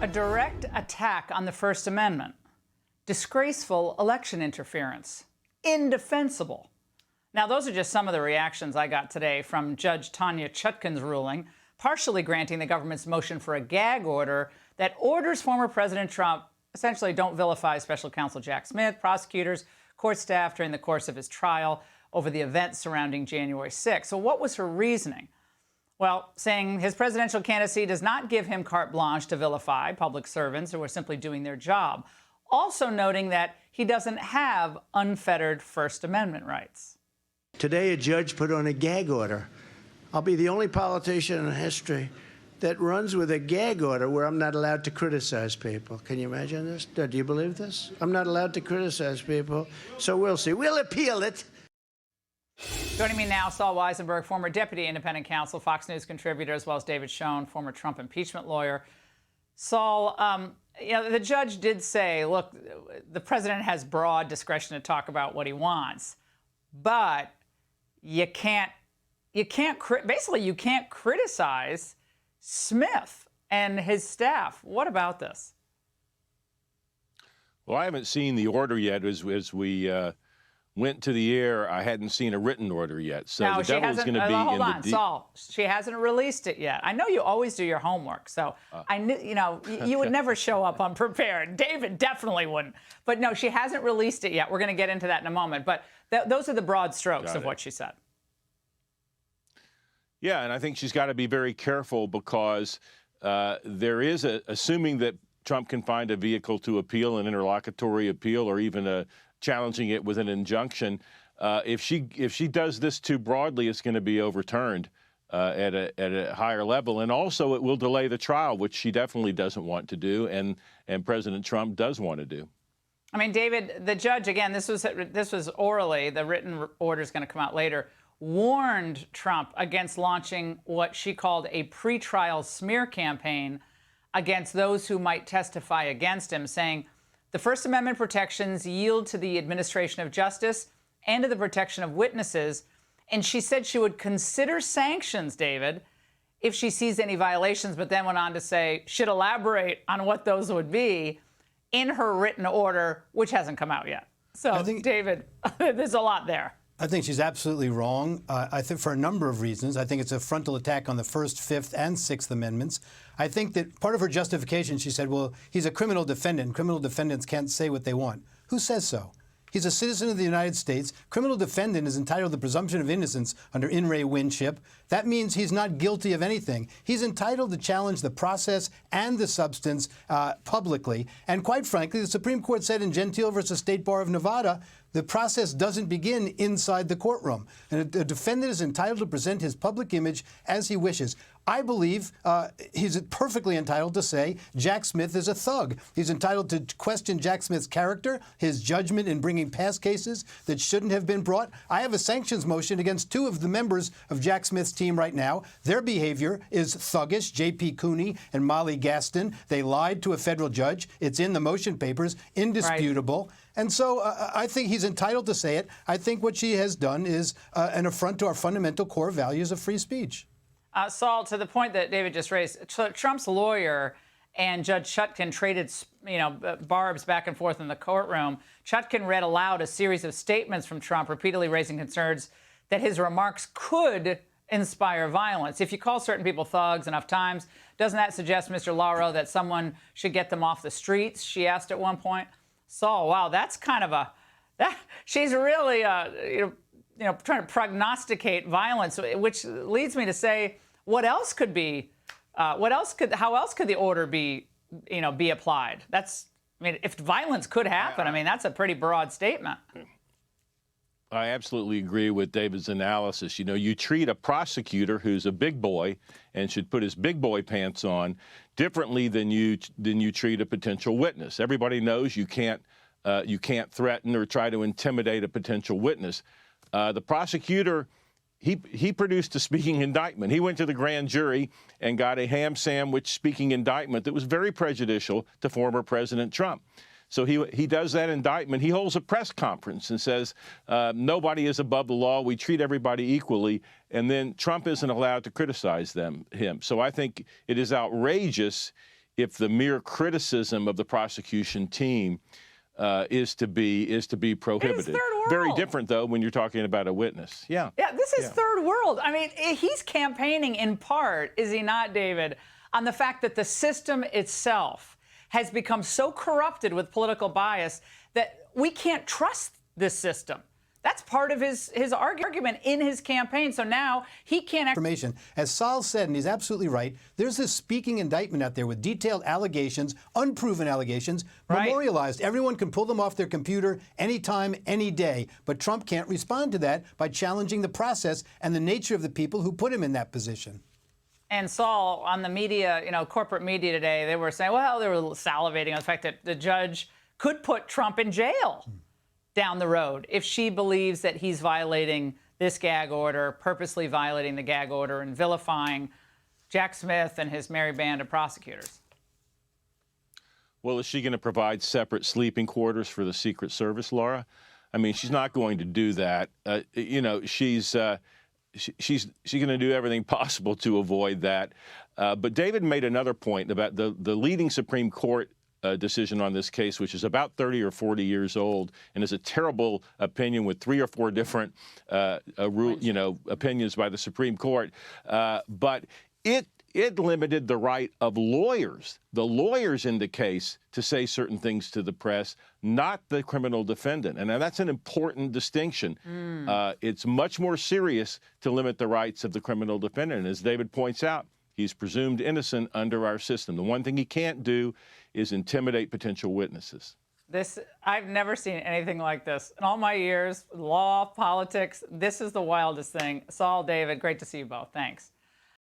A direct attack on the First Amendment. Disgraceful election interference. Indefensible. Now, those are just some of the reactions I got today from Judge Tanya Chutkan's ruling, partially granting the government's motion for a gag order that orders former President Trump essentially don't vilify Special Counsel Jack Smith, prosecutors, court staff during the course of his trial over the events surrounding January 6th. So what was her reasoning? Well, saying his presidential candidacy does not give him carte blanche to vilify public servants who are simply doing their job. Also noting that he doesn't have unfettered First Amendment rights. Today, a judge put on a gag order. I'll be the only politician in history that runs with a gag order where I'm not allowed to criticize people. Can you imagine this? Do you believe this? I'm not allowed to criticize people, so we'll see. We'll appeal it. Joining me now, Sol Wisenberg, former deputy independent counsel, Fox News contributor, as well as David Schoen, former Trump impeachment lawyer. Sol, the judge did say, look, the president has broad discretion to talk about what he wants, but you can't criticize Smith and his staff. What about this? Well, I haven't seen the order yet. As we went to the air, I hadn't seen a written order yet. So no, the devil's going to be hold on, Sol. She hasn't released it yet. I know you always do your homework, so I knew, you would never show up unprepared. David definitely wouldn't. But no, she hasn't released it yet. We're going to get into that in a moment. But those are the broad strokes of what she said. Yeah, and I think she's got to be very careful because there is assuming that Trump can find a vehicle to appeal, an interlocutory appeal, or even challenging it with an injunction. If she does this too broadly, it's going to be overturned at a higher level, and also it will delay the trial, which she definitely doesn't want to do, and President Trump does want to do. I mean, David, the judge, again, this was orally. The written order is going to come out later. Warned Trump against launching what she called a pretrial smear campaign against those who might testify against him, saying the First Amendment protections yield to the administration of justice and to the protection of witnesses. And she said she would consider sanctions, David, if she sees any violations, but then went on to say she'd elaborate on what those would be in her written order, which hasn't come out yet. So, David, there's a lot there. I think she's absolutely wrong. I think for a number of reasons. I think it's a frontal attack on the First, Fifth, and Sixth Amendments. I think that part of her justification, she said, well, he's a criminal defendant. Criminal defendants can't say what they want. Who says so? He's a citizen of the United States. Criminal defendant is entitled to the presumption of innocence under In re Winship. That means he's not guilty of anything. He's entitled to challenge the process and the substance publicly. And quite frankly, the Supreme Court said in Gentile versus State Bar of Nevada, the process doesn't begin inside the courtroom. And a defendant is entitled to present his public image as he wishes. I believe he's perfectly entitled to say Jack Smith is a thug. He's entitled to question Jack Smith's character, his judgment in bringing past cases that shouldn't have been brought. I have a sanctions motion against two of the members of Jack Smith's team right now. Their behavior is thuggish, J.P. Cooney and Molly Gaston. They lied to a federal judge. It's in the motion papers, indisputable. Right. And so I think he's entitled to say it. I think what she has done is an affront to our fundamental core values of free speech. Sol, to the point that David just raised, Trump's lawyer and Judge Chutkan traded, barbs back and forth in the courtroom. Chutkan read aloud a series of statements from Trump, repeatedly raising concerns that his remarks could inspire violence. If you call certain people thugs enough times, doesn't that suggest, Mr. Lauro, that someone should get them off the streets? She asked at one point. Sol, wow, that's kind of she's really, trying to prognosticate violence, which leads me to say, how else could the order be applied? If violence could happen, that's a pretty broad statement. I absolutely agree with David's analysis. You treat a prosecutor who's a big boy and should put his big boy pants on differently than you treat a potential witness. Everybody knows you can't threaten or try to intimidate a potential witness. The prosecutor, he produced a speaking indictment. He went to the grand jury and got a ham sandwich speaking indictment that was very prejudicial to former President Trump. So he does that indictment. He holds a press conference and says, nobody is above the law. We treat everybody equally. And then Trump isn't allowed to criticize him. So I think it is outrageous if the mere criticism of the prosecution team is to be prohibited. third world. Very different, though, when you're talking about a witness. Yeah. Yeah, this is third world. I mean, he's campaigning in part, is he not, David, on the fact that the system itself has become so corrupted with political bias that we can't trust this system. That's part of his argument in his campaign. So now he can't. Information. As Sol said, and he's absolutely right, there's this speaking indictment out there with detailed allegations, unproven allegations, memorialized. Everyone can pull them off their computer anytime, any day. But Trump can't respond to that by challenging the process and the nature of the people who put him in that position. And Saul, on the media, corporate media today, they were saying, well, they were salivating on the fact that the judge could put Trump in jail down the road if she believes that he's violating this gag order, purposely violating the gag order, and vilifying Jack Smith and his merry band of prosecutors. Well, is she going to provide separate sleeping quarters for the Secret Service, Laura? I mean, she's not going to do that. She's going to do everything possible to avoid that. But David made another point about the leading Supreme Court decision on this case, which is about 30 or 40 years old, and is a terrible opinion with 3 or 4 different opinions by the Supreme Court. But it limited the right of the lawyers in the case, to say certain things to the press, not the criminal defendant. And that's an important distinction. It's much more serious to limit the rights of the criminal defendant. And as David points out, he's presumed innocent under our system. The one thing he can't do is intimidate potential witnesses. I've never seen anything like this. In all my years, law, politics, this is the wildest thing. Saul, David, great to see you both. Thanks.